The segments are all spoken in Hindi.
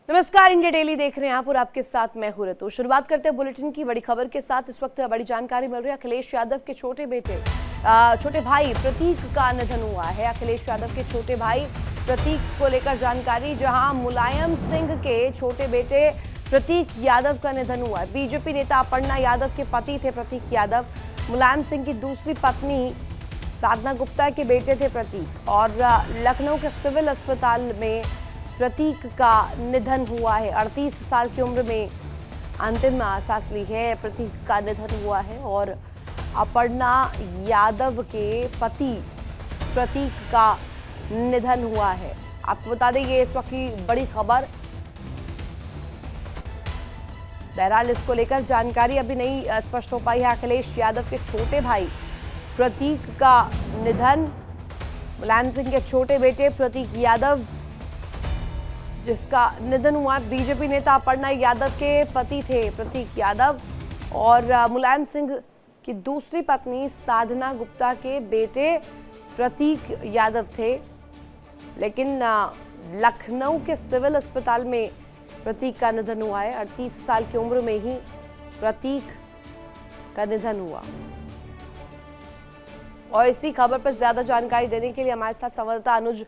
नमस्कार, इंडिया डेली देख रहे हैं आप और आपके साथ मैं हूं ऋतु। शुरुआत करते हैं बुलेटिन की बड़ी खबर के साथ। इस वक्त बड़ी जानकारी मिल रही है, अखिलेश यादव के छोटे भाई प्रतीक का निधन हुआ है। अखिलेश यादव के छोटे भाई प्रतीक को लेकर जानकारी, जहां मुलायम सिंह के छोटे बेटे प्रतीक यादव का निधन हुआ है। बीजेपी नेता अपर्णा यादव के पति थे प्रतीक यादव। मुलायम सिंह की दूसरी पत्नी साधना गुप्ता के बेटे थे प्रतीक, और लखनऊ के सिविल अस्पताल में प्रतीक का निधन हुआ है। 38 साल की उम्र में अंतिम सांस ली है। प्रतीक का निधन हुआ है और अपर्णा यादव के पति प्रतीक का निधन हुआ है। आपको बता दें, ये इस वक्त की बड़ी खबर। बहरहाल इसको लेकर जानकारी अभी नहीं स्पष्ट हो पाई है। अखिलेश यादव के छोटे भाई प्रतीक का निधन, मुलायम सिंह के छोटे बेटे प्रतीक यादव जिसका निधन हुआ। बीजेपी नेता अपर्णा यादव के पति थे प्रतीक यादव, और मुलायम सिंह की दूसरी पत्नी साधना गुप्ता के बेटे प्रतीक यादव थे। लेकिन लखनऊ के सिविल अस्पताल में प्रतीक का निधन हुआ है। 38 साल की उम्र में ही प्रतीक का निधन हुआ। और इसी खबर पर ज्यादा जानकारी देने के लिए हमारे साथ संवाददाता अनुज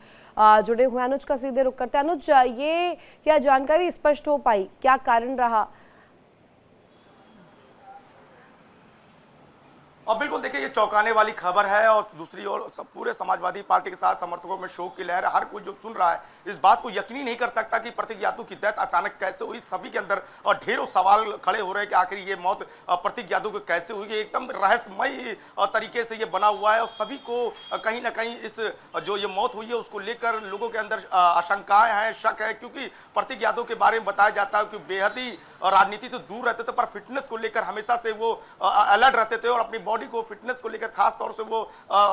जुड़े हुए हैं। अनुज का सीधे रुख करते हैं। अनुज, ये क्या जानकारी स्पष्ट हो पाई, क्या कारण रहा? और बिल्कुल देखिए, ये चौंकाने वाली खबर है। और दूसरी ओर पूरे समाजवादी पार्टी के साथ समर्थकों में शोक की लहर है। हर कोई जो सुन रहा है इस बात को यकीन नहीं कर सकता कि प्रतीक यादव की डेथ अचानक कैसे हुई। सभी के अंदर ढेरों सवाल खड़े हो रहे हैं कि आखिर ये मौत प्रतीक यादव को कैसे हुई। एकदम रहस्यमय तरीके से ये बना हुआ है और सभी को कहीं ना कहीं इस जो ये मौत हुई है उसको लेकर लोगों के अंदर आशंकाएं हैं, शक है। क्योंकि प्रतीक यादव के बारे में बताया जाता है कि बेहद ही राजनीति से दूर रहते थे, पर फिटनेस को लेकर हमेशा से वो अलर्ट रहते थे और अपनी बॉडी को, फिटनेस को लेकर खास तौर से वो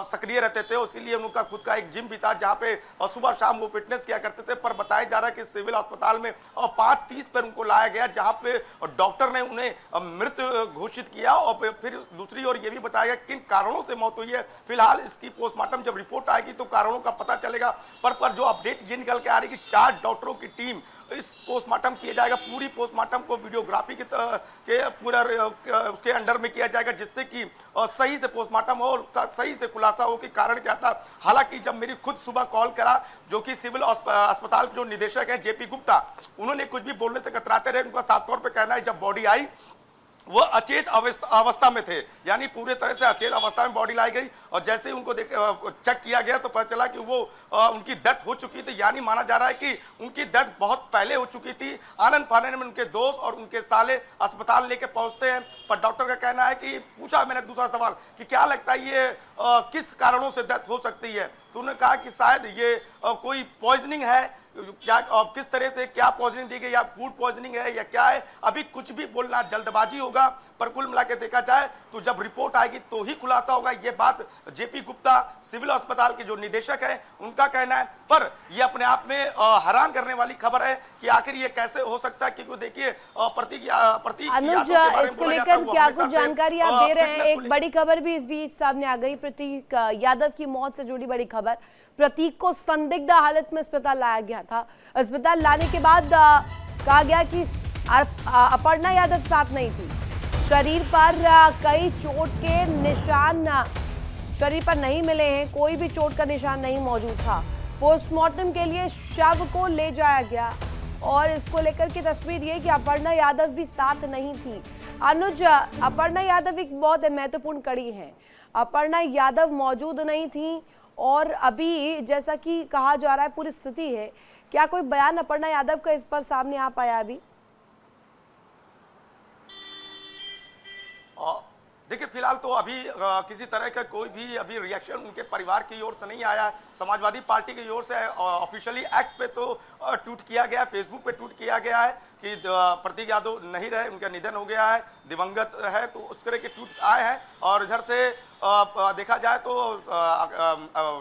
सक्रिय रहते थे। इसीलिए उनका खुद का एक जिम भी था जहां पे सुबह शाम वो फिटनेस किया करते थे। पर बताया जा रहा है कि सिविल अस्पताल में 5:30 पर उनको लाया गया, जहां पे डॉक्टर ने उन्हें मृत घोषित किया। और फिर दूसरी ओर ये भी बताया गया किन कारणों से मौत हुई है। फिलहाल इसकी पोस्टमार्टम जब रिपोर्ट आएगी तो कारणों का पता चलेगा। पर जो अपडेट ये निकल के आ रही है कि 4 डॉक्टरों की टीम इस पोस्टमार्टम किया जाएगा। पूरी पोस्टमार्टम को वीडियोग्राफी के पूरा उसके अंडर में किया जाएगा, जिससे कि सही से पोस्टमार्टम हो और सही से खुलासा हो कि कारण क्या था। हालांकि जब मेरी खुद सुबह कॉल करा, जो कि सिविल अस्पताल जो निदेशक है जेपी गुप्ता, उन्होंने कुछ भी बोलने से कतराते रहे। उनका साफ तौर पर कहना है जब बॉडी आई वो अचेत अवस्था में थे, यानी पूरे तरह से अचेत अवस्था में बॉडी लाई गई। और जैसे ही उनको चेक किया गया तो पता चला कि वो उनकी डेथ हो चुकी थी। यानी माना जा रहा है कि उनकी डेथ बहुत पहले हो चुकी थी। आनंद फानन में उनके दोस्त और उनके साले अस्पताल लेके पहुंचते हैं। पर डॉक्टर का कहना है कि पूछा मैंने दूसरा सवाल कि क्या लगता है ये किस कारणों से डेथ हो सकती है, तो उन्होंने कहा कि शायद ये कोई पॉइजनिंग है। क्या किस तरह से क्या पॉइजनिंग दी गई, या फूड पॉइजनिंग है या क्या है, अभी कुछ भी बोलना जल्दबाजी होगा। पर कुल मिलाकर देखा जाए तो जब रिपोर्ट आएगी तो ही खुलासा होगा। ये बात जेपी गुप्ता सिविल अस्पताल के जो निदेशक है उनका कहना है। पर यह अपने आप में हैरान करने वाली खबर है कि आखिर ये कैसे हो सकता है। क्योंकि देखिए प्रतीक अनुज, इसको लेकर क्या कुछ जानकारी आप दे रहे हैं? एक बड़ी खबर भी इस बीच सामने आ गई, प्रतीक यादव की मौत से जुड़ी बड़ी खबर। प्रतीक को संदिग्ध हालत में अस्पताल लाया गया था। अस्पताल लाने के बाद कहा गया कि अपर्णा यादव साथ नहीं थी। शरीर पर कई चोट के निशान शरीर पर नहीं मिले हैं, कोई भी चोट का निशान नहीं मौजूद था। पोस्टमार्टम के लिए शव को ले जाया गया और इसको लेकर की तस्वीर ये कि अपर्णा यादव भी साथ नहीं थी। अनुज, अपर्णा यादव एक बहुत महत्वपूर्ण कड़ी है। अपर्णा यादव मौजूद नहीं थी और अभी जैसा कि कहा जा रहा है पूरी स्थिति है, क्या कोई बयान अपर्णा यादव का इस पर सामने आ पाया अभी? देखिए फिलहाल तो अभी किसी तरह का कोई भी अभी रिएक्शन उनके परिवार की ओर से नहीं आया। समाजवादी पार्टी की ओर से ऑफिशियली एक्स पे तो ट्वीट किया गया, फेसबुक पे ट्वीट किया गया है कि प्रतीक यादव नहीं रहे, उनका निधन हो गया है, दिवंगत है। तो उस तरह के ट्वीट्स आए हैं। और इधर से देखा जाए तो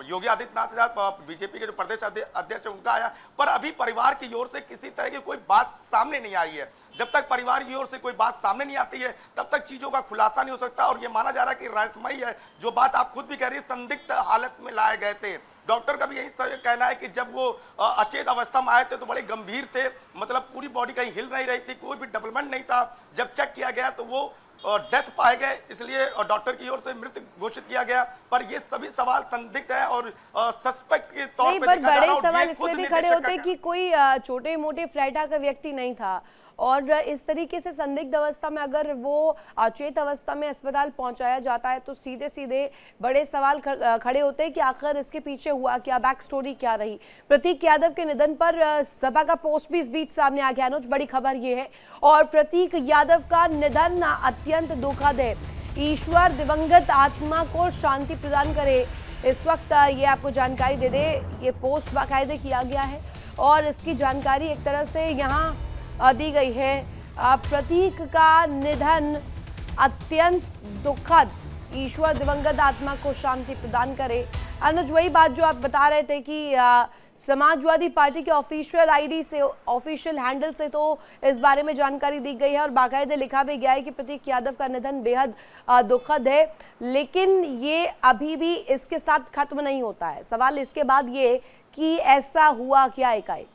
योगी आदित्यनाथ से बीजेपी के जो प्रदेश अध्यक्ष उनका आया। पर अभी परिवार की ओर से किसी तरह की कोई बात सामने नहीं आई है। जब तक परिवार की ओर से कोई बात सामने नहीं आती है तब तक चीजों का खुलासा नहीं हो सकता। और ये माना जा रहा है कि रहस्यमयी है जो बात आप खुद भी कह रही है, संदिग्ध हालत में लाए गए थे। डॉक्टर का भी यही कहना है कि जब वो अचेत अवस्था में आए थे तो बड़े गंभीर थे, मतलब पूरी बॉडी कहीं हिल नहीं रही थी, कोई भी डेवलपमेंट नहीं था। जब चेक किया गया तो वो डेथ पाए गए, इसलिए डॉक्टर की ओर से मृत घोषित किया गया। पर ये सभी सवाल संदिग्ध है और सस्पेक्ट के तौर पे देखा जा रहा है। बड़े सवाल इसलिए भी खड़े होते हैं कि कोई छोटे मोटे फ्लैटा का व्यक्ति नहीं था, और इस तरीके से संदिग्ध अवस्था में अगर वो अचेत अवस्था में अस्पताल पहुंचाया जाता है तो सीधे सीधे बड़े सवाल खड़े होते हैं कि आखिर इसके पीछे हुआ क्या, बैक स्टोरी क्या रही। प्रतीक यादव के निधन पर सपा का पोस्ट भी इस बीच सामने आ गया। अनुज, बड़ी खबर ये है, और प्रतीक यादव का निधन अत्यंत दुखद है। ईश्वर दिवंगत आत्मा को शांति प्रदान करे। इस वक्त ये आपको जानकारी दे दे, ये पोस्ट बाकायदे किया गया है और इसकी जानकारी एक तरह से यहाँ दी गई है। प्रतीक का निधन अत्यंत दुखद, ईश्वर दिवंगत आत्मा को शांति प्रदान करे। अनुज, वही बात जो आप बता रहे थे कि समाजवादी पार्टी के ऑफिशियल आईडी से, ऑफिशियल हैंडल से तो इस बारे में जानकारी दी गई है और बाकायदे लिखा भी गया है कि प्रतीक यादव का निधन बेहद दुखद है। लेकिन ये अभी भी इसके साथ खत्म नहीं होता है। सवाल इसके बाद ये कि ऐसा हुआ क्या एकाएक।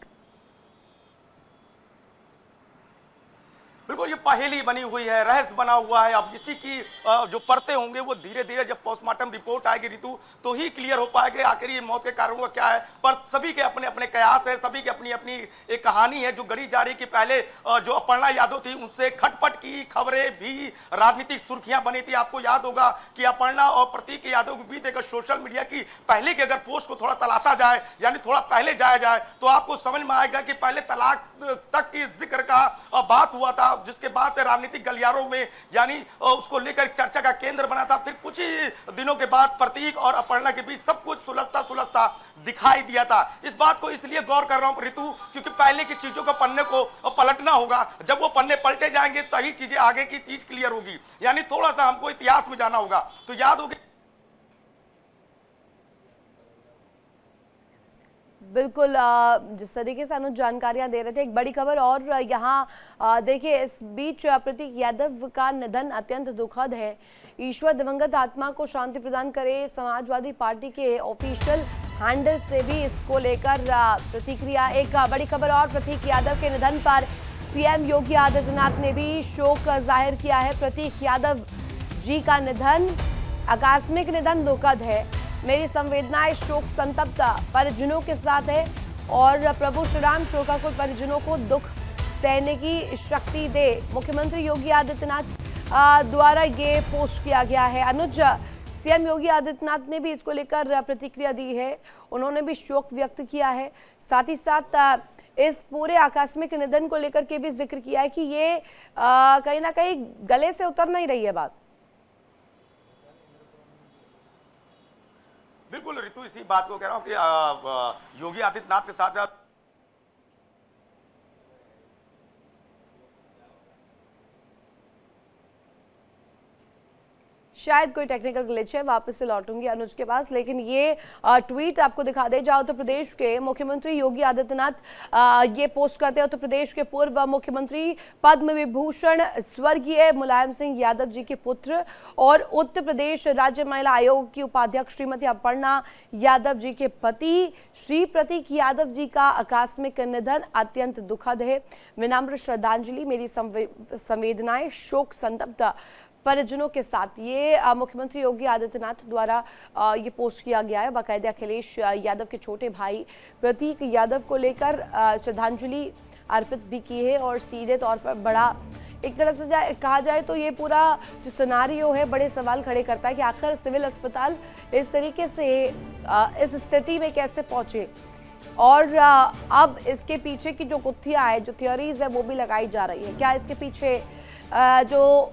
बिल्कुल, ये पहेली बनी हुई है, रहस्य बना हुआ है। अब इसी की जो परतें होंगे वो धीरे धीरे जब पोस्टमार्टम रिपोर्ट आएगी ऋतु, तो ही क्लियर हो पाएगा आखिर ये मौत के कारणों का क्या है। पर सभी के अपने अपने कयास है, सभी की अपनी अपनी एक कहानी है जो गढ़ी जा रही कि पहले जो अपर्णा यादव थी उनसे खटपट की खबरें भी राजनीतिक सुर्खियां बनी थी। आपको याद होगा कि अपर्णा और प्रतीक यादव के बीच एक सोशल मीडिया की पहले की अगर पोस्ट को थोड़ा तलाशा जाए, यानी थोड़ा पहले जाया जाए, तो आपको समझ में आएगा कि पहले तलाक तक की जिक्र का बात हुआ था, जिसके बाद राजनीतिक गलियारों में यानी उसको लेकर चर्चा का केंद्र बना था। फिर कुछ ही दिनों के बाद प्रतीक और अपर्णा के बीच सब कुछ सुलझता दिखाई दिया था। इस बात को इसलिए गौर कर रहा हूं ऋतु, क्योंकि पहले की चीजों का पन्ने को पलटना होगा। जब वो पन्ने पलटे जाएंगे तभी चीजें आगे की चीज क्लियर होगी, यानी थोड़ा सा हमको इतिहास में जाना होगा। तो याद होगी, बिल्कुल, जिस तरीके से अनुज जानकारियां दे रहे थे, एक बड़ी खबर और यहाँ देखिए, इस बीच प्रतीक यादव का निधन अत्यंत दुखद है। ईश्वर दिवंगत आत्मा को शांति प्रदान करे। समाजवादी पार्टी के ऑफिशियल हैंडल से भी इसको लेकर प्रतिक्रिया। एक बड़ी खबर और, प्रतीक यादव के निधन पर सीएम योगी आदित्यनाथ ने भी शोक जाहिर किया है। प्रतीक यादव जी का निधन आकस्मिक निधन दुखद है। मेरी संवेदनाएं शोक संतप्त परिजनों के साथ है और प्रभु श्री राम शोकाकुल परिजनों को दुख सहने की शक्ति दे। मुख्यमंत्री योगी आदित्यनाथ द्वारा ये पोस्ट किया गया है। अनुज, सीएम योगी आदित्यनाथ ने भी इसको लेकर प्रतिक्रिया दी है, उन्होंने भी शोक व्यक्त किया है। साथ ही साथ इस पूरे आकस्मिक निधन को लेकर के भी जिक्र किया है कि ये कहीं ना कहीं गले से उतर नहीं रही है बात। बिल्कुल ऋतु, इसी बात को कह रहा हूं कि योगी आदित्यनाथ के साथ साथ शायद कोई टेक्निकल ग्लिच है, वापस से लौटूंगी अनुज के पास। लेकिन ये ट्वीट आपको दिखा दे जाओ, उत्तर प्रदेश के मुख्यमंत्री योगी आदित्यनाथ ये पोस्ट करते हैं। उत्तर प्रदेश के पूर्व मुख्यमंत्री, पद्म विभूषण स्वर्गीय मुलायम सिंह यादव जी के पुत्र और उत्तर प्रदेश राज्य महिला आयोग की उपाध्यक्ष श्रीमती अपर्णा यादव जी के पति श्री प्रतीक यादव जी का आकस्मिक निधन अत्यंत दुखद है। विनम्र श्रद्धांजलि, मेरी संवेदनाएं शोक संतप्त परिजनों के साथ। ये मुख्यमंत्री योगी आदित्यनाथ द्वारा ये पोस्ट किया गया है। बाकायदे अखिलेश यादव के छोटे भाई प्रतीक यादव को लेकर श्रद्धांजलि अर्पित भी की है और सीधे तौर पर बड़ा एक तरह से कहा जाए तो ये पूरा जो सिनारियो है बड़े सवाल खड़े करता है कि आखिर सिविल अस्पताल इस तरीके से इस स्थिति में कैसे पहुंचे, और अब इसके पीछे की जो गुत्थियां है, जो थियोरीज है, वो भी लगाई जा रही है। क्या इसके पीछे जो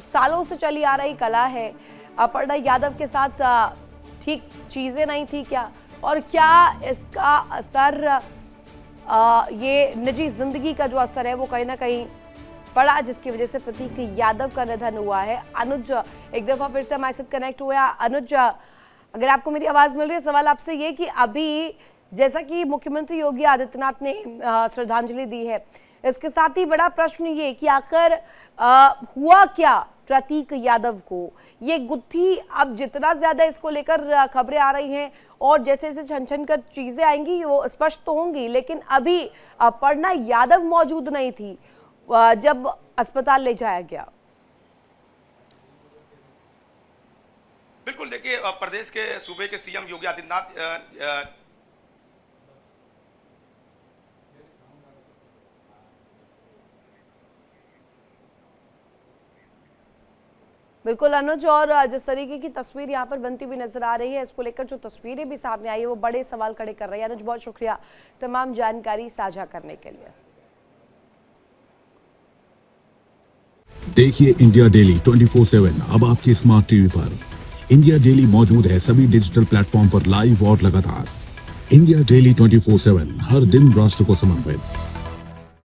सालों से चली आ रही कला है, अपर्णा यादव के साथ ठीक चीजें नहीं थी क्या, और क्या इसका असर ये निजी जिंदगी का जो असर है वो कहीं ना कहीं पड़ा, जिसकी वजह से प्रतीक यादव का निधन हुआ है। अनुज एक दफा फिर से हमारे साथ कनेक्ट हुआ। अनुज, अगर आपको मेरी आवाज मिल रही है, सवाल आपसे ये कि अभी जैसा कि मुख्यमंत्री योगी आदित्यनाथ ने श्रद्धांजलि दी है, इसके साथ ही बड़ा प्रश्न ये कि आखिर हुआ क्या, प्रतीक यादव को। ये गुत्थी अब जितना ज्यादा इसको लेकर खबरें आ रही हैं और जैसे जैसे छन छन कर चीजें आएंगी वो स्पष्ट तो होंगी, लेकिन अभी अपर्णा यादव मौजूद नहीं थी जब अस्पताल ले जाया गया। बिल्कुल, देखिए प्रदेश के सूबे के सीएम योगी आदित्यनाथ बिल्कुल अनुज, और जिस तरीके की तस्वीर यहाँ पर बनती हुई नजर आ रही है, इसको लेकर जो तस्वीरें भी सामने आई है वो बड़े सवाल खड़े कर रही है। अनुज, बहुत शुक्रिया तमाम जानकारी साझा करने के लिए। देखिए इंडिया डेली 24/7 अब आपके स्मार्ट टीवी पर। इंडिया डेली मौजूद है सभी डिजिटल प्लेटफॉर्म पर लाइव और लगातार। इंडिया डेली 24/7 हर दिन राष्ट्र को समर्पित।